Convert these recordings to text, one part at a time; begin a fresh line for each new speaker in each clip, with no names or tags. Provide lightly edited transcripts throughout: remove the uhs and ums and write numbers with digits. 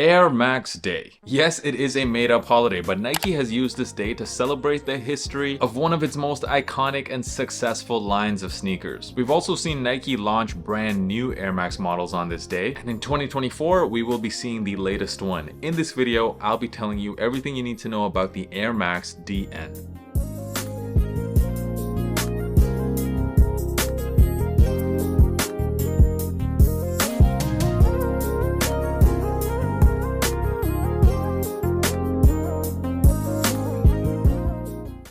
Air Max Day. Yes, it is a made-up holiday, but Nike has used this day to celebrate the history of one of its most iconic and successful lines of sneakers. We've also seen Nike launch brand new Air Max models on this day, and in 2024, we will be seeing the latest one. In this video, I'll be telling you everything you need to know about the Air Max DN.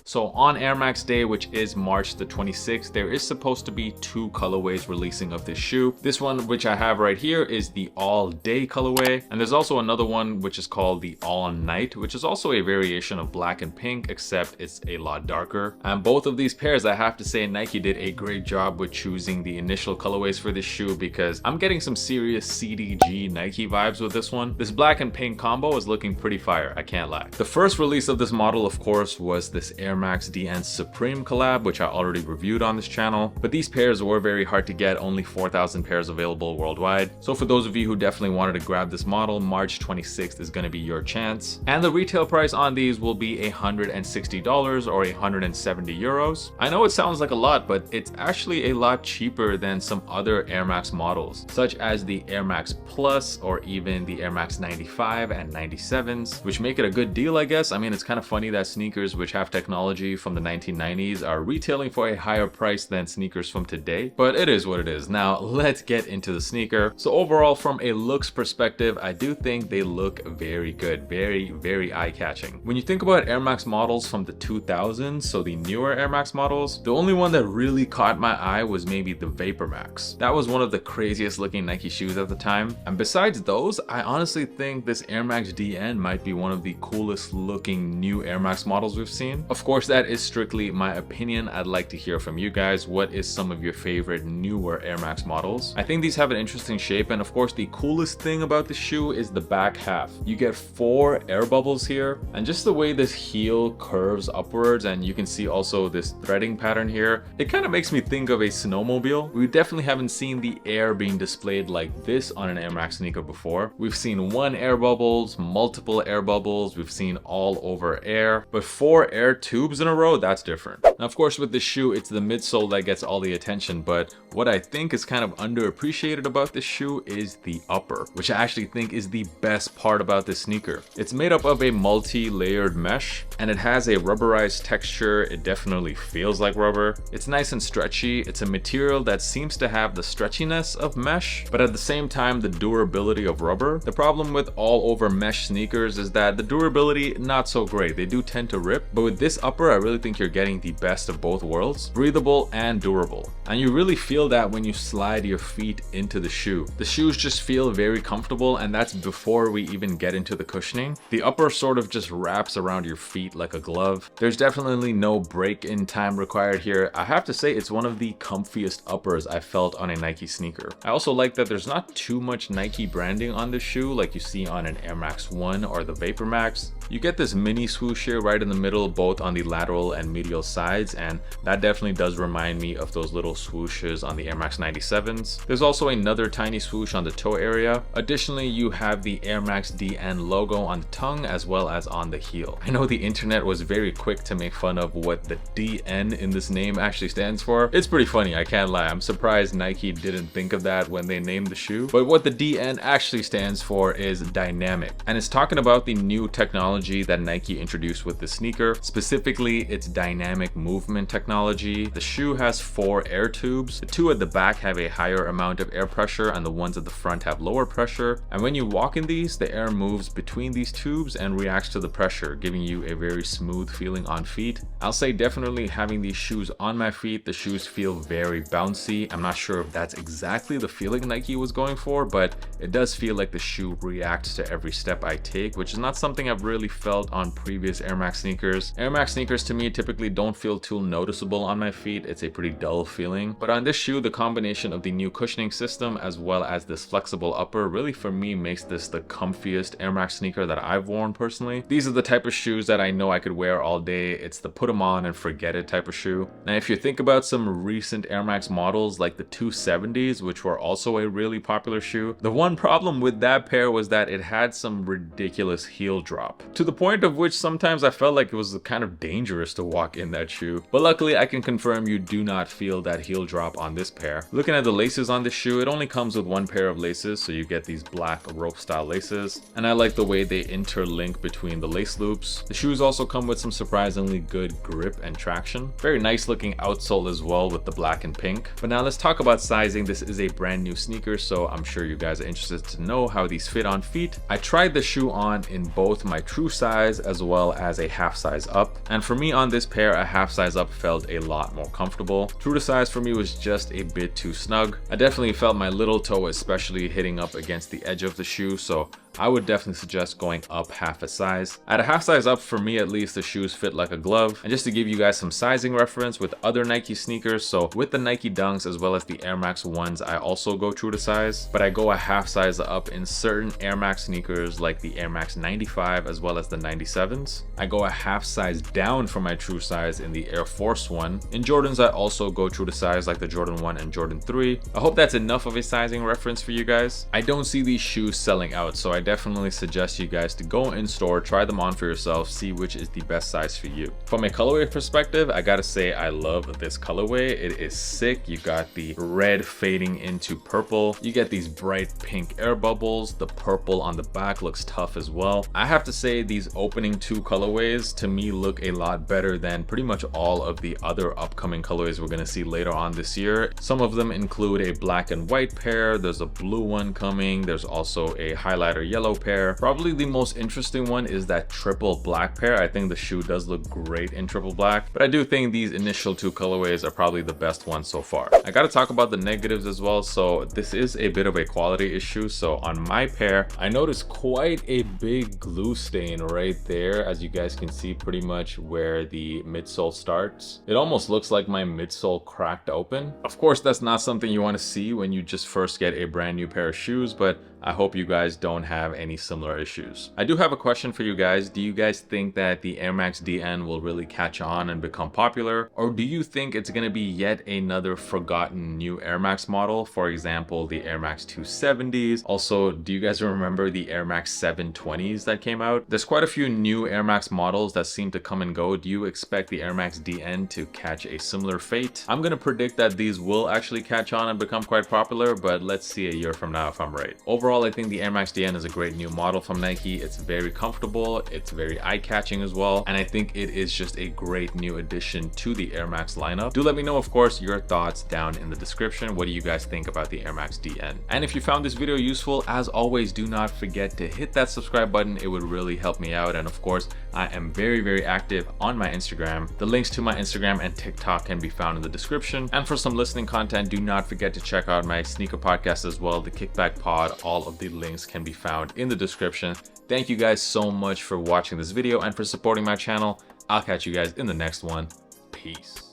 So on Air Max Day, which is March the 26th, there is supposed to be two colorways releasing of this shoe. This one, which I have right here, is the all day colorway. And there's also another one, which is called the all night, which is also a variation of black and pink, except it's a lot darker. And both of these pairs, I have to say, Nike did a great job with choosing the initial colorways for this shoe, because I'm getting some serious CDG Nike vibes with this one. This black and pink combo is looking pretty fire, I can't lie. The first release of this model, of course, was this Air Max DN Supreme collab, which I already reviewed on this channel, but these pairs were very hard to get, only 4,000 pairs available worldwide. So for those of you who definitely wanted to grab this model, March 26th is going to be your chance. And the retail price on these will be $160 or 170 euros. I know it sounds like a lot, but it's actually a lot cheaper than some other Air Max models, such as the Air Max Plus or even the Air Max 95 and 97s, which make it a good deal, I guess. I mean, it's kind of funny that sneakers which have technology from the 1990s are retailing for a higher price than sneakers from today, but it is what it is. Now let's get into the sneaker. So overall, from a looks perspective, I do think they look very good, very eye-catching. When you think about Air Max models from the 2000s, so the newer Air Max models, the only one that really caught my eye was maybe the Vapor Max. That was one of the craziest looking Nike shoes at the time. And besides those, I honestly think this Air Max DN might be one of the coolest looking new Air Max models we've seen. Of course, that is strictly my opinion. I'd like to hear from you guys. What is some of your favorite newer Air Max models? I think these have an interesting shape, and of course the coolest thing about the shoe is the back half. You get 4 air bubbles here, and just the way this heel curves upwards, and you can see also this threading pattern here, it kind of makes me think of a snowmobile. We definitely haven't seen the air being displayed like this on an Air Max sneaker before. We've seen 1 air bubbles, multiple air bubbles, we've seen all over air, but 4 air tubes in a row, that's different. Now, of course, with this shoe, it's the midsole that gets all the attention, but what I think is kind of underappreciated about this shoe is the upper, which I actually think is the best part about this sneaker. It's made up of a multi-layered mesh, and it has a rubberized texture. It definitely feels like rubber. It's nice and stretchy. It's a material that seems to have the stretchiness of mesh, but at the same time, the durability of rubber. The problem with all over mesh sneakers is that the durability, not so great. They do tend to rip, but with this upper, I really think you're getting the best of both worlds, breathable and durable. And you really feel that when you slide your feet into the shoe. The shoes just feel very comfortable, and that's before we even get into the cushioning. The upper sort of just wraps around your feet like a glove. There's definitely no break-in time required here. I have to say it's one of the comfiest uppers I felt on a Nike sneaker. I also like that there's not too much Nike branding on this shoe like you see on an Air Max 1 or the Vapor Max. You get this mini swoosh here right in the middle, both on the lateral and medial sides, and that definitely does remind me of those little swooshes on the Air Max 97s. There's also another tiny swoosh on the toe area. Additionally, you have the Air Max DN logo on the tongue as well as on the heel. I know the internet was very quick to make fun of what the DN in this name actually stands for. It's pretty funny, I can't lie. I'm surprised Nike didn't think of that when they named the shoe. But what the DN actually stands for is dynamic, and it's talking about the new technology that Nike introduced with the sneaker. Specifically, its dynamic movement technology. The shoe has 4 air tubes. The 2 at the back have a higher amount of air pressure, and the ones at the front have lower pressure. And when you walk in these, the air moves between these tubes and reacts to the pressure, giving you a very smooth feeling on feet. I'll say definitely having these shoes on my feet, the shoes feel very bouncy. I'm not sure if that's exactly the feeling Nike was going for, but it does feel like the shoe reacts to every step I take, which is not something I've really felt on previous Air Max sneakers. Air Max sneakers to me typically don't feel feel too noticeable on my feet. It's a pretty dull feeling. But on this shoe, the combination of the new cushioning system as well as this flexible upper really for me makes this the comfiest Air Max sneaker that I've worn personally. These are the type of shoes that I know I could wear all day. It's the put them on and forget it type of shoe. Now if you think about some recent Air Max models like the 270s, which were also a really popular shoe, the one problem with that pair was that it had some ridiculous heel drop, to the point of which sometimes I felt like it was kind of dangerous to walk in that shoe. But luckily I can confirm you do not feel that heel drop on this pair. Looking at the laces on this shoe, it only comes with one pair of laces, so you get these black rope style laces, and I like the way they interlink between the lace loops. The shoes also come with some surprisingly good grip and traction. Very nice looking outsole as well with the black and pink. But now let's talk about sizing. This is a brand new sneaker, so I'm sure you guys are interested to know how these fit on feet. I tried the shoe on in both my true size as well as a half size up, and for me on this pair, a half size up felt a lot more comfortable. True to size for me was just a bit too snug. I definitely felt my little toe especially hitting up against the edge of the shoe, so I would definitely suggest going up half a size. At a half size up, for me at least, the shoes fit like a glove. And just to give you guys some sizing reference with other Nike sneakers, so with the Nike Dunks as well as the Air Max 1s, I also go true to size, but I go a half size up in certain Air Max sneakers like the Air Max 95 as well as the 97s. I go a half size down from my true size in the Air Force 1. In Jordans, I also go true to size like the Jordan 1 and Jordan 3. I hope that's enough of a sizing reference for you guys. I don't see these shoes selling out, so I definitely suggest you guys to go in store, try them on for yourself, see which is the best size for you. From a colorway perspective, I gotta say I love this colorway. It is sick. You got the red fading into purple. You get these bright pink air bubbles. The purple on the back looks tough as well. I have to say these opening two colorways to me look a lot better than pretty much all of the other upcoming colorways we're gonna see later on this year. Some of them include a black and white pair. There's a blue one coming. There's also a highlighter yellow pair. Probably the most interesting one is that triple black pair. I think the shoe does look great in triple black, but I do think these initial two colorways are probably the best ones so far. I gotta talk about the negatives as well. So this is a bit of a quality issue. So on my pair, I noticed quite a big glue stain right there, as you guys can see pretty much where the midsole starts. It almost looks like my midsole cracked open. Of course, that's not something you want to see when you just first get a brand new pair of shoes, but I hope you guys don't have any similar issues. I do have a question for you guys. Do you guys think that the Air Max DN will really catch on and become popular? Or do you think it's going to be yet another forgotten new Air Max model? For example, the Air Max 270s. Also, do you guys remember the Air Max 720s that came out? There's quite a few new Air Max models that seem to come and go. Do you expect the Air Max DN to catch a similar fate? I'm going to predict that these will actually catch on and become quite popular, but let's see a year from now if I'm right. Overall, I think the Air Max DN is a great new model from Nike. It's very comfortable, it's very eye-catching as well, and I think it is just a great new addition to the Air Max lineup. Do let me know, of course, your thoughts down in the description. What do you guys think about the Air Max DN? And if you found this video useful, as always, do not forget to hit that subscribe button. It would really help me out. And of course, I am very active on my Instagram. The links to my Instagram and TikTok can be found in the description. And for some listening content, do not forget to check out my sneaker podcast as well, the Kickback Pod. All of the links can be found in the description. Thank you guys so much for watching this video and for supporting my channel. I'll catch you guys in the next one. Peace.